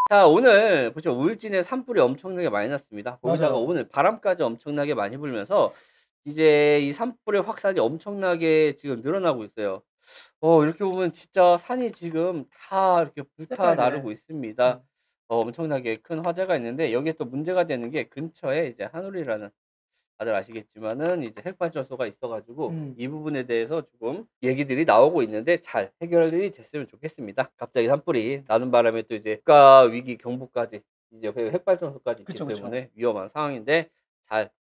자, 오늘 보시면 우울진의 산불이 엄청나게 많이 났습니다. 거기다가 맞아요. 오늘 바람까지 엄청나게 많이 불면서 이제 이 산불의 확산이 엄청나게 지금 늘어나고 있어요. 이렇게 보면 진짜 산이 지금 다 이렇게 불타 새빨개. 나르고 있습니다. 음. 엄청나게 큰 화재가 있는데 여기에 또 문제가 되는 게 근처에 이제 한울이라는, 다들 아시겠지만은 이제 핵발전소가 있어 가지고 음. 이 부분에 대해서 조금 얘기들이 나오고 있는데 잘 해결이 됐으면 좋겠습니다. 갑자기 산불이 나는 바람에 또 이제 국가 위기 경보까지, 이제 핵발전소까지 있기 그쵸, 그쵸. 때문에 위험한 상황인데 잘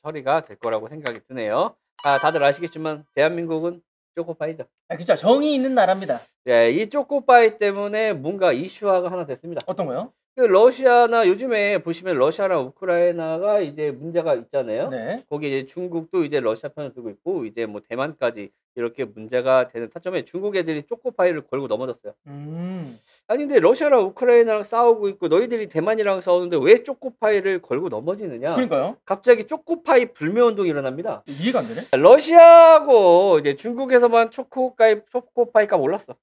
처리가 될 거라고 생각이 드네요. 다들 아시겠지만 대한민국은 초코파이죠. 그쵸. 정이 있는 나라입니다. 네, 이 초코파이 때문에 뭔가 이슈화가 하나 됐습니다. 어떤 거요? 그 러시아나 요즘에 보시면 러시아랑 우크라이나가 이제 문제가 있잖아요. 네. 거기에 이제 중국도 이제 러시아 편을 들고 있고 이제 뭐 대만까지 이렇게 문제가 되는 타점에 중국 애들이 초코파이를 걸고 넘어졌어요. 음. 아니 근데 러시아랑 우크라이나랑 싸우고 있고 너희들이 대만이랑 싸우는데 왜 초코파이를 걸고 넘어지느냐? 그러니까요. 갑자기 초코파이 불매운동이 일어납니다. 이해가 안 되네. 러시아하고 이제 중국에서만 초코파이 값 올랐어.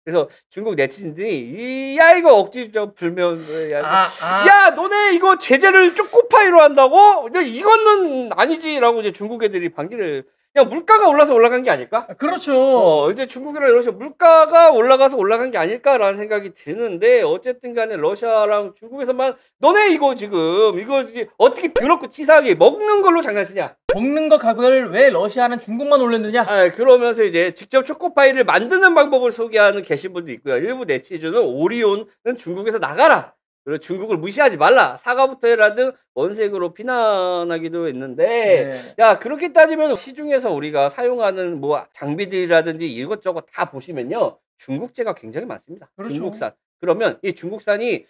그래서 중국 네티즌들이 "야 이거 억지 좀 불면 야 너네 이거 제재를 초코파이로 한다고? 야 이거는 아니지."라고 이제 중국 애들이 반기를, 그냥 물가가 올라서 올라간 게 아닐까? 그렇죠. 이제 중국이랑 러시아 물가가 올라가서 올라간 게 아닐까라는 생각이 드는데 어쨌든 간에 러시아랑 중국에서만 "너네 이거 지금 이거 이제 어떻게 더럽고 치사하게 먹는 걸로 장난치냐?" 먹는 거 가격을 왜 러시아는 중국만 올렸느냐? 그러면서 이제 직접 초코파이를 만드는 방법을 소개하는 게시물도 있고요. 일부 네티즌은 "오리온은 중국에서 나가라. 그리고 중국을 무시하지 말라. 사과부터 해라." 등 원색으로 비난하기도 했는데, 네. 야 그렇게 따지면 시중에서 우리가 사용하는 뭐 장비들이라든지 이것저것 다 보시면요. 중국제가 굉장히 많습니다. 그렇죠. 중국산. 그러면 이 중국산이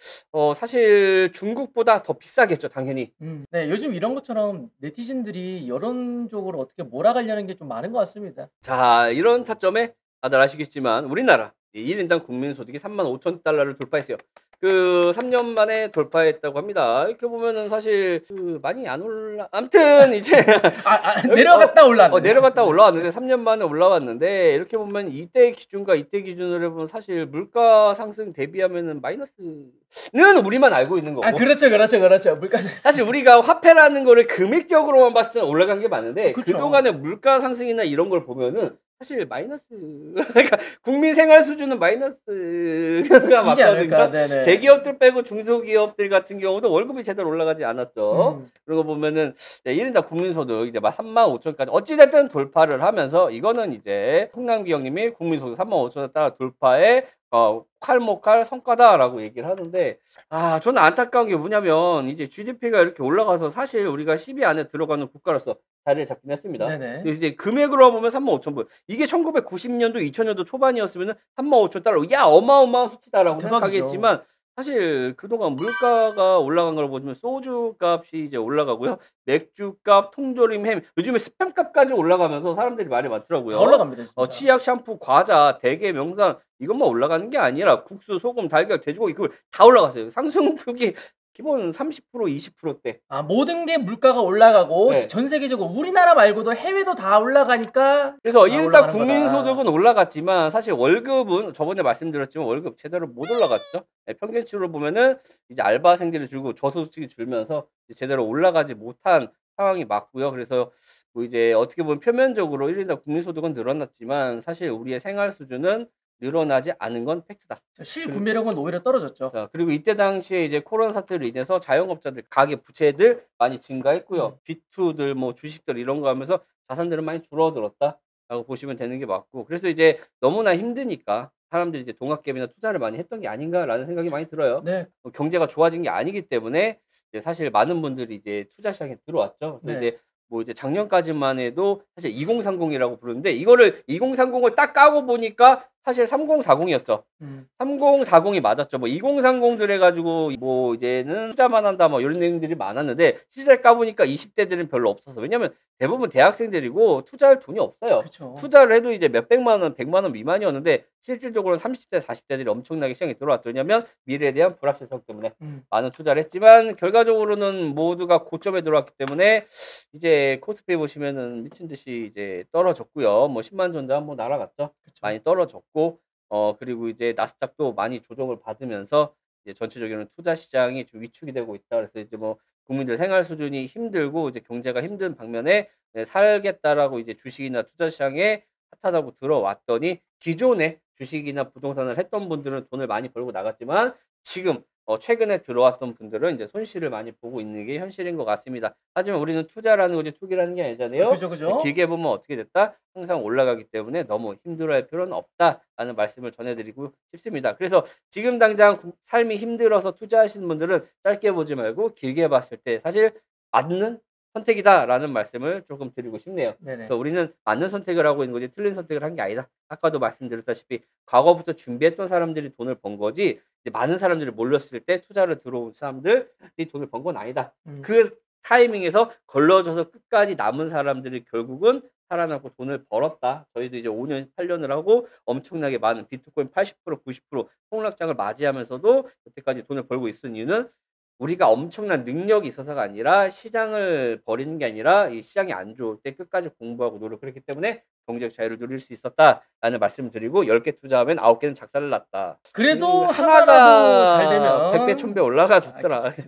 사실 중국보다 더 비싸겠죠, 당연히. 네. 요즘 이런 것처럼 네티즌들이 여론적으로 어떻게 몰아가려는 게 좀 많은 것 같습니다. 자, 이런 타점에 다들 아시겠지만 우리나라 이 1 인당 국민 소득이 35,000달러를 돌파했어요. 그 3년 만에 돌파했다고 합니다. 이렇게 보면은 사실 많이 안 올라, 아무튼 이제 내려갔다 올랐네. 내려갔다 올라왔는데 3년 만에 올라왔는데, 이렇게 보면 이때 기준과 이때 기준으로 보면 사실 물가 상승 대비하면은 마이너스는 우리만 알고 있는 거고, 그렇죠, 그렇죠, 그렇죠. 물가상 사실 우리가 화폐라는 거를 금액적으로만 봤을 때는 올라간 게 맞는데 그쵸. 그동안의 물가 상승이나 이런 걸 보면은 사실 마이너스 그러니까 국민 생활 수준은 마이너스가 이지 않을까. 맞거든요. 네네. 대기업들 빼고 중소기업들 같은 경우도 월급이 제대로 올라가지 않았죠. 음. 그런 거 보면은 1 인당 국민소득 이제 막 35,000 까지 어찌 됐든 돌파를 하면서, 이거는 이제 홍남기 형님이 국민소득 35,000원 따라 돌파에 콸목할 성과다라고 얘기를 하는데, 저는 안타까운 게 뭐냐면 이제 GDP가 이렇게 올라가서 사실 우리가 10위 안에 들어가는 국가로서 자리를 잡긴 했습니다. 네네. 근데 이제 금액으로 보면 35,000불. 이게 1990년도 2000년도 초반이었으면은 35,000달러. 야 어마어마한 수치다라고 대박이죠. 생각하겠지만 사실 그동안 물가가 올라간 걸 보시면 소주 값이 이제 올라가고요. 맥주값, 통조림, 햄, 요즘에 스팸값까지 올라가면서 사람들이 말이 다 많더라고요. 올라갑니다 진짜. 치약, 샴푸, 과자, 대게, 명산 이것만 올라가는 게 아니라 국수, 소금, 달걀, 돼지고기 그거 다 올라갔어요. 상승폭이 기본 30% 20%대. 모든 게 물가가 올라가고 예. 전 세계적으로 우리나라 말고도 해외도 다 올라가니까 그래서 일단 올라가는 거다. 국민소득은 올라갔지만 사실 월급은 저번에 말씀드렸지만 월급 제대로 못 올라갔죠. 평균치로 보면은 이제 알바생들이 줄고 저소득층이 줄면서 이제 제대로 올라가지 못한 상황이 맞고요. 그래서 뭐 이제 어떻게 보면 표면적으로 1 인당 국민소득은 늘어났지만 사실 우리의 생활 수준은 늘어나지 않은 건 팩트다. 그리고 실구매력은 오히려 떨어졌죠. 자, 그리고 이때 당시에 이제 코로나 사태로 인해서 자영업자들 가계 부채들 많이 증가했고요. 음. 비투들 뭐 주식들 이런 거 하면서 자산들은 많이 줄어들었다라고 보시면 되는 게 맞고, 그래서 이제 너무나 힘드니까 사람들이 이제 동학개미나 투자를 많이 했던 게 아닌가라는 생각이 많이 들어요. 네. 경제가 좋아진 게 아니기 때문에 이제 사실 많은 분들이 이제 투자 시장에 들어왔죠. 그래서 네. 이제 뭐 이제 작년까지만 해도 사실 2030이라고 부르는데 이거를 2030을 딱 까고 보니까 사실 3040이었죠. 음. 3040이 맞았죠. 뭐 2030들 해 가지고 뭐 이제는 "투자만 한다." 뭐 요런 내용들이 많았는데 실제 까 보니까 20 대들은 별로 없었어. 왜냐면 대부분 대학생들이고 투자할 돈이 없어요. 그쵸. 투자를 해도 이제 몇백만 원, 100만 원 미만이었는데 실질적으로는 30 대, 40 대들이 엄청나게 시장에 들어왔죠. 왜냐면 미래에 대한 불확실성 때문에 음. 많은 투자를 했지만 결과적으로는 모두가 고점에 들어왔기 때문에 이제 코스피 보시면은 미친 듯이 이제 떨어졌고요. 뭐 10만 전자 뭐 날아갔죠. 그쵸. 많이 떨어졌고 그리고 이제 나스닥도 많이 조정을 받으면서 이제 전체적으로는 투자 시장이 좀 위축이 되고 있다. 그래서 이제 뭐 국민들 생활 수준이 힘들고 이제 경제가 힘든 반면에 살겠다라고 이제 주식이나 투자 시장에 핫하다고 들어왔더니 기존에 주식이나 부동산을 했던 분들은 돈을 많이 벌고 나갔지만 지금 최근에 들어왔던 분들은 이제 손실을 많이 보고 있는 게 현실인 것 같습니다. 하지만 우리는 투자라는 거지 투기라는 게 아니잖아요. 그죠, 그죠. 길게 보면 어떻게 됐다? 항상 올라가기 때문에 너무 힘들어할 필요는 없다라는 말씀을 전해드리고 싶습니다. 그래서 지금 당장 삶이 힘들어서 투자하시는 분들은 짧게 보지 말고 길게 봤을 때 사실 맞는 선택이다라는 말씀을 조금 드리고 싶네요. 네네. 그래서 우리는 맞는 선택을 하고 있는 거지 틀린 선택을 한 게 아니다. 아까도 말씀드렸다시피 과거부터 준비했던 사람들이 돈을 번 거지 이제 많은 사람들이 몰렸을 때 투자를 들어온 사람들이 돈을 번 건 아니다. 음. 그 타이밍에서 걸러져서 끝까지 남은 사람들이 결국은 살아남고 돈을 벌었다. 저희도 이제 5 년, 8 년을 하고 엄청나게 많은 비트코인 80% 90% 폭락장을 맞이하면서도 여태까지 돈을 벌고 있은 이유는 우리가 엄청난 능력이 있어서가 아니라 시장을 버리는 게 아니라 이 시장이 안 좋을 때 끝까지 공부하고 노력을 했기 때문에 경제적 자유를 누릴 수 있었다라는 말씀을 드리고 10개 투자하면 9 개는 작살을 났다. 그래도 하나라도 잘 하나가 100배 되면 1000배 올라가 아 그쵸, 줬더라. 그쵸.